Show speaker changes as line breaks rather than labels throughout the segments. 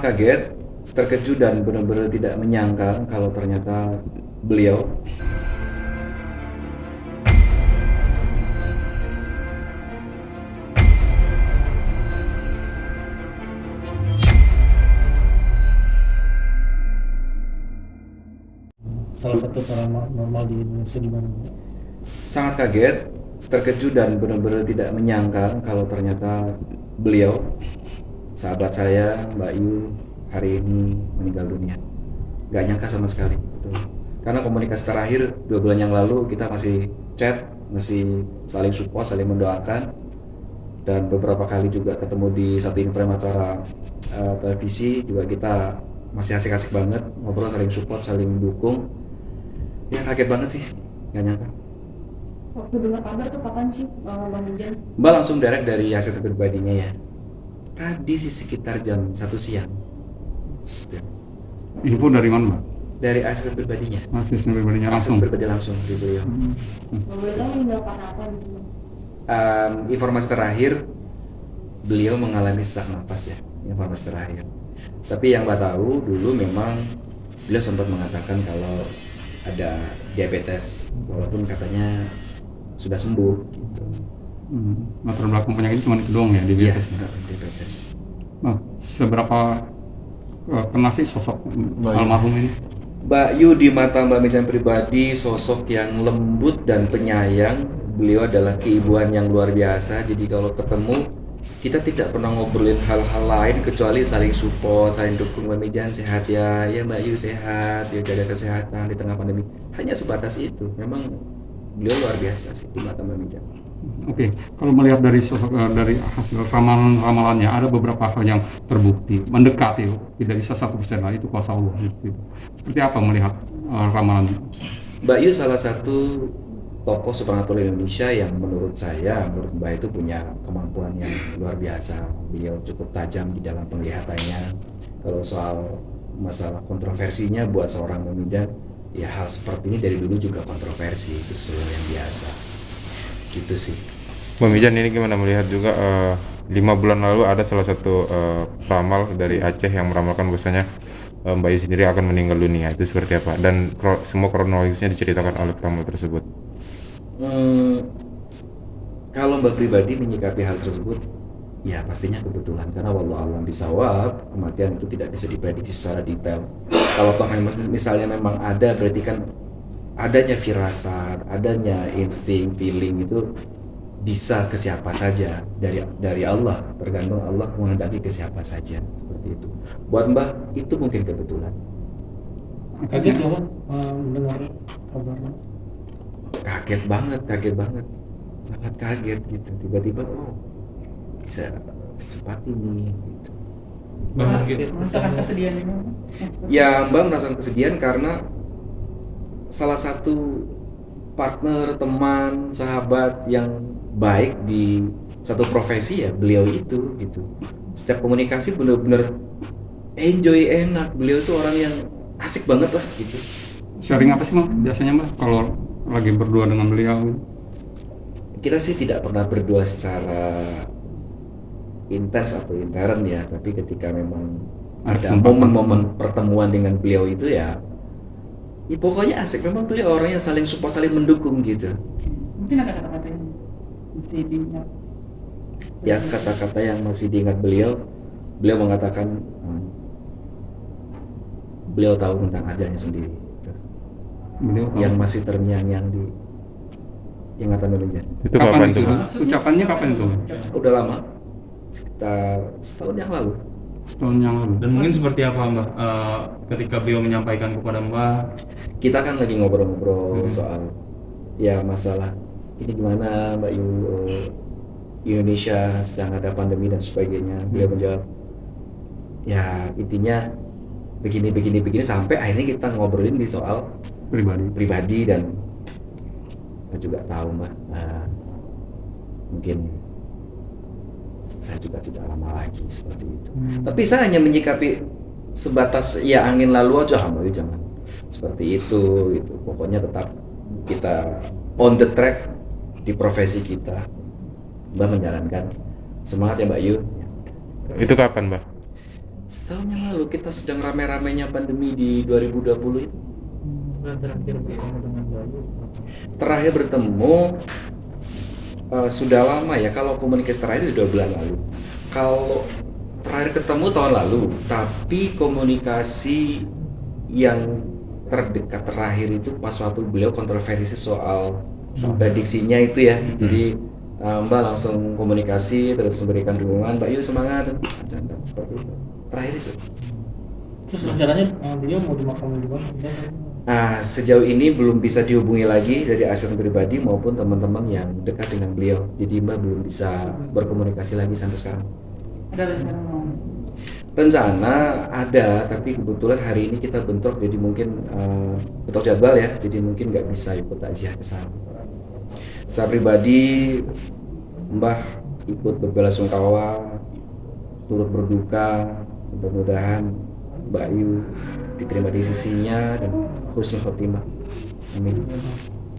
Sangat kaget, terkejut dan benar-benar tidak menyangka kalau ternyata beliau
Salah satu paranormal di Indonesia di mana?
sangat kaget, terkejut dan benar-benar tidak menyangka kalau ternyata beliau, sahabat saya, Mbak Yu, hari ini meninggal dunia. Gak nyangka sama sekali. Betul. Karena komunikasi terakhir 2 bulan yang lalu kita masih chat, masih saling support, saling mendoakan, dan beberapa kali juga ketemu di satu frame acara televisi juga kita masih asik-asik banget ngobrol, saling support, saling dukung. Ya kaget banget sih, gak nyangka.
Waktu dengar kabar tuh kapan sih Bang Ijan?
Mbak langsung direct dari aset pribadinya ya. Tadi sih sekitar jam 1 siang.
Info dari mana, Mbak?
Dari aset pribadinya.
Asisten pribadinya langsung.
Aset pribadi langsung di beliau.
Nggak boleh tahu meninggal karena apa gitu.
Informasi terakhir beliau mengalami sesak napas ya. Informasi terakhir. Tapi yang Mbak tahu dulu memang beliau sempat mengatakan kalau ada diabetes, walaupun katanya sudah sembuh gitu.
Latar belakang penyakit cuma itu doang ya,
Iya,
diabetes.
diabetes.
Nah, seberapa kena sih sosok almarhum ini?
Mbak Yu di mata Mbak Mijan pribadi sosok yang lembut dan penyayang. Beliau adalah keibuan yang luar biasa. Jadi kalau ketemu kita tidak pernah ngobrolin hal-hal lain kecuali saling support, saling dukung. Mbak Mijan sehat ya, ya Mbak Yu sehat, ya jaga kesehatan di tengah pandemi. Hanya sebatas itu. Memang beliau luar biasa sih di mata Mbak Mijan.
Oke, kalau melihat dari sosok dari hasil ramalan-ramalannya ada beberapa hal yang terbukti mendekati, tidak bisa 100% lah itu kuasa Allah gitu. Seperti apa melihat ramalan?
Mbak Yu salah satu tokoh supernatural Indonesia yang menurut saya, menurut Mbak itu punya kemampuan yang luar biasa. Beliau cukup tajam di dalam penglihatannya. Kalau soal masalah kontroversinya buat seorang pemijat, ya hal seperti ini dari dulu juga kontroversi, itu sesuatu yang biasa. Gitu sih.
Bang Mijan ini gimana melihat juga 5 bulan lalu ada salah satu peramal dari Aceh yang meramalkan bahwasanya Mbak Yu sendiri akan meninggal dunia. Itu seperti apa? Dan semua kronologisnya diceritakan oleh peramal tersebut.
Kalau Mbak pribadi menyikapi hal tersebut, ya pastinya kebetulan karena wallahu a'lam bishawab, kematian itu tidak bisa diprediksi secara detail. Kalau toh misalnya memang ada, berarti kan adanya firasat, adanya insting, feeling itu bisa ke siapa saja dari Allah, tergantung Allah menghendaki ke siapa saja seperti itu. Buat Mbah itu mungkin kebetulan.
Kaget ya Bang mendengar kabarnya?
Kaget banget, sangat kaget gitu. Tiba-tiba bisa secepat ini gitu.
Bang, mungkin
Merasakan kesedihan ini.
Ya Mbak merasakan kesedihan karena salah satu partner, teman, sahabat yang baik di satu profesi ya beliau itu gitu. Setiap komunikasi bener-bener enjoy, enak. Beliau itu orang yang asik banget lah gitu.
Sharing apa sih Bang biasanya Mbak kalau lagi berdua dengan beliau?
Kita sih tidak pernah berdua secara intens atau intern ya, tapi ketika memang ada momen-momen pertemuan dengan beliau itu ya pokoknya asik. Memang beliau orangnya saling support, saling mendukung gitu.
Mungkin ada kata-kata yang masih diingat.
Ya kata-kata yang masih diingat beliau mengatakan beliau tahu tentang ajalnya sendiri gitu.
Beliau tahu.
Yang masih terngiang-ngiang di ingatan Indonesia.
Itu kapan tuh?
Ucapannya kapan tuh?
Udah lama, sekitar setahun yang lalu.
Setahun yang lalu.
dan mungkin seperti apa Mbak ketika beliau menyampaikan kepada Mbak?
Kita kan lagi ngobrol-ngobrol soal ya masalah ini gimana Mbak Yu, Indonesia sedang ada pandemi dan sebagainya. Beliau menjawab ya intinya begini sampai akhirnya kita ngobrolin di soal pribadi dan saya juga tahu Mbak, mungkin saya juga tidak lama lagi seperti itu. Tapi saya hanya menyikapi sebatas ya angin lalu aja, Mbak Yu, jangan seperti itu gitu. Pokoknya tetap kita on the track di profesi kita. Mbak menjalankan, semangat ya Mbak Yu.
Itu kapan, Mbak?
Setahun yang lalu kita sedang rame-ramenya pandemi di 2020 itu.
Bulan terakhir bertemu dengan Bayu.
Terakhir bertemu sudah lama ya, kalau komunikasi terakhir itu 2 bulan lalu. Kalau terakhir ketemu tahun lalu, tapi komunikasi yang terdekat terakhir itu pas waktu beliau kontroversi soal prediksinya itu ya. Jadi Mbak langsung komunikasi terus memberikan dukungan, Mbak Yu semangat dan seperti itu. Terakhir itu.
Terus rencananya beliau mau dimakamkan di mana?
Sejauh ini belum bisa dihubungi lagi dari asisten pribadi maupun teman-teman yang dekat dengan beliau. Jadi Mbak belum bisa berkomunikasi lagi sampai sekarang.
Ada rencana mau?
Rencana ada, tapi kebetulan hari ini kita bentrok, jadi mungkin bentrok jadwal ya. Jadi mungkin nggak bisa ikut takziah ke sana. Secara pribadi, Mbah ikut berbelasungkawa, turut berduka. Mudah-mudahan Mbak Yu diterima di sisinya dan husnul khotimah. Amin.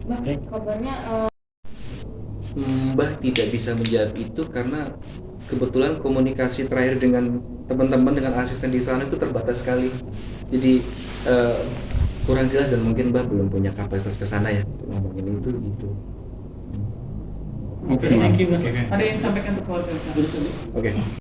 Mbak, kabarnya
Mbah tidak bisa menjawab itu karena kebetulan komunikasi terakhir dengan teman-teman dengan asisten di sana itu terbatas sekali. Jadi kurang jelas dan mungkin Mbah belum punya kapasitas ke sana ya untuk ngomongin itu gitu.
Oke,
Thank you, Mbak.
Oke.
ada yang disampaikan ke keluarga?
Oke.